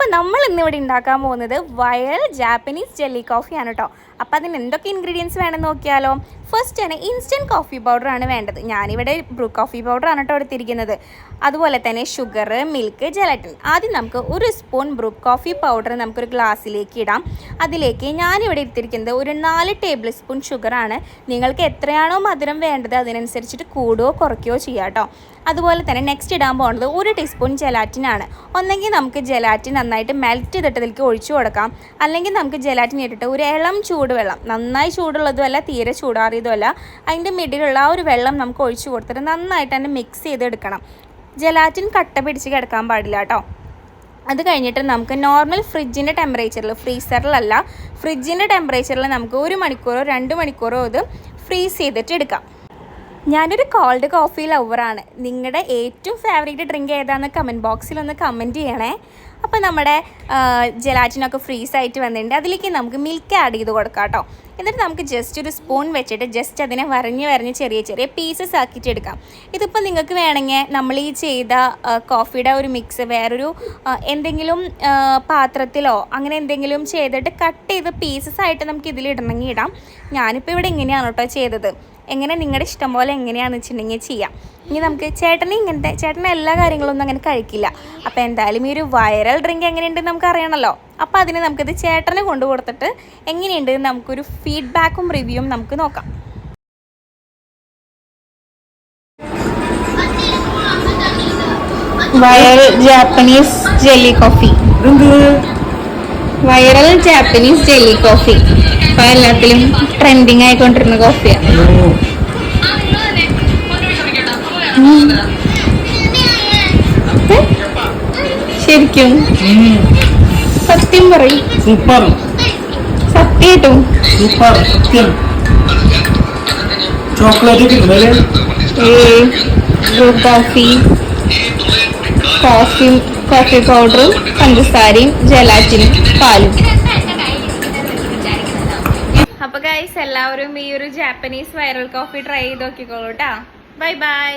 അപ്പോൾ നമ്മൾ ഇന്നിവിടെ ഉണ്ടാക്കാൻ പോകുന്നത് വൈറൽ ജാപ്പനീസ് ജെല്ലി കോഫിയാണ് കേട്ടോ. അപ്പോൾ അതിന് എന്തൊക്കെ ഇൻഗ്രീഡിയൻസ് വേണമെന്ന് നോക്കിയാലോ. ഫസ്റ്റ് തന്നെ ഇൻസ്റ്റൻറ്റ് കോഫി പൗഡറാണ് വേണ്ടത്. ഞാനിവിടെ ബ്രൂ കോഫി പൗഡറാണ് കേട്ടോ എടുത്തിരിക്കുന്നത്. അതുപോലെ തന്നെ ഷുഗർ, മിൽക്ക്, ജെലറ്റിൻ. ആദ്യം നമുക്ക് ഒരു സ്പൂൺ ബ്രൂ കോഫി പൗഡർ നമുക്കൊരു ഗ്ലാസ്സിലേക്ക് ഇടാം. അതിലേക്ക് ഞാനിവിടെ എടുത്തിരിക്കുന്നത് ഒരു 4 ടേബിൾ സ്പൂൺ ഷുഗറാണ്. നിങ്ങൾക്ക് എത്രയാണോ മധുരം വേണ്ടത് അതിനനുസരിച്ചിട്ട് കൂടുകയോ കുറയ്ക്കുകയോ ചെയ്യാം കേട്ടോ. അതുപോലെ തന്നെ നെക്സ്റ്റ് ഇടാൻ പോകുന്നത് 1 ടീസ്പൂൺ ജെലാറ്റിനാണ്. ഒന്നെങ്കിൽ നമുക്ക് ജെലാറ്റിൻ നന്നായിട്ട് മെൽറ്റ് ചെയ്തിട്ട് ഇതിലേക്ക് ഒഴിച്ചു കൊടുക്കാം, അല്ലെങ്കിൽ നമുക്ക് ജെലാറ്റിൻ ഇട്ടിട്ട് ഒരു ഇളം ചൂടുവെള്ളം, നന്നായി ചൂടുള്ളതുമല്ല തീരെ ചൂടാറിയതുമല്ല, അതിൻ്റെ മിഡിലുള്ള ആ ഒരു വെള്ളം നമുക്ക് ഒഴിച്ചു കൊടുത്തിട്ട് നന്നായിട്ട് തന്നെ മിക്സ് ചെയ്തെടുക്കണം. ജെലാറ്റിൻ കട്ട പിടിച്ച് കിടക്കാൻ പാടില്ല കേട്ടോ. അത് കഴിഞ്ഞിട്ട് നമുക്ക് നോർമൽ ഫ്രിഡ്ജിൻ്റെ ടെമ്പറേച്ചറിൽ, ഫ്രീസറിലല്ല ഫ്രിഡ്ജിൻ്റെ ടെമ്പറേച്ചറിൽ നമുക്ക് 1 മണിക്കൂറോ 2 മണിക്കൂറോ ഇത് ഫ്രീസ് ചെയ്തിട്ട് എടുക്കാം. ഞാനൊരു കോൾഡ് കോഫി ലവറാണ്. നിങ്ങളുടെ ഏറ്റവും ഫേവറേറ്റ് ഡ്രിങ്ക് ഏതാണെന്ന് കമൻറ്റ് ബോക്സിലൊന്ന് കമൻറ്റ് ചെയ്യണേ. അപ്പോൾ നമ്മുടെ ജെലാറ്റിനൊക്കെ ഫ്രീസായിട്ട് വന്നിട്ടുണ്ട്. അതിലേക്ക് നമുക്ക് മിൽക്ക് ആഡ് ചെയ്ത് കൊടുക്കാം കേട്ടോ. എന്നിട്ട് നമുക്ക് ജസ്റ്റ് ഒരു സ്പൂൺ വെച്ചിട്ട് ജസ്റ്റ് അതിനെ വരഞ്ഞ് ചെറിയ ചെറിയ പീസസ് ആക്കിയിട്ട് എടുക്കാം. ഇതിപ്പോൾ നിങ്ങൾക്ക് വേണമെങ്കിൽ നമ്മൾ ഈ ചെയ്ത കോഫിയുടെ ഒരു മിക്സ് വേറൊരു എന്തെങ്കിലും പാത്രത്തിലോ അങ്ങനെ എന്തെങ്കിലും ചെയ്തിട്ട് കട്ട് ചെയ്ത് പീസസ് ആയിട്ട് നമുക്ക് ഇതിലിടണമെങ്കിൽ ഇടാം. ഞാനിപ്പോൾ ഇവിടെ ഇങ്ങനെയാണ് കേട്ടോ ചെയ്തത്. എങ്ങനെ നിങ്ങളുടെ ഇഷ്ടം പോലെ എങ്ങനെയാണെന്ന് വെച്ചിട്ടുണ്ടെങ്കിൽ ചെയ്യാം. ഇനി നമുക്ക് ചേട്ടന് എല്ലാ കാര്യങ്ങളൊന്നും അങ്ങനെ കഴിക്കില്ല. അപ്പോൾ എന്തായാലും ഈ ഒരു വൈറൽ ഡ്രിങ്ക് എങ്ങനെയുണ്ടെന്ന് നമുക്ക് അറിയണമല്ലോ. അപ്പോൾ അതിന് നമുക്കിത് ചേട്ടന് കൊണ്ടു കൊടുത്തിട്ട് എങ്ങനെയുണ്ട് നമുക്കൊരു ഫീഡ്ബാക്കും റിവ്യൂവും നമുക്ക് നോക്കാം. Viral Japanese jelly coffee. Viral Japanese jelly coffee ഇപ്പോൾ എല്ലാത്തിലും ട്രെൻഡിങ് ആയിക്കൊണ്ടിരുന്ന കോഫിയാണ്. ശരിക്കും സത്യം പറയും, സത്യം കോഫി പൗഡറും പഞ്ചസാരയും ജെലാറ്റിനും പാലും. അപ്പോൾ ഗൈസ് എല്ലാവരും ഈ ഒരു ജാപ്പനീസ് വൈറൽ കോഫി ട്രൈ ചെയ്ത് നോക്കിക്കോളൂ കേട്ടോ. Bye bye.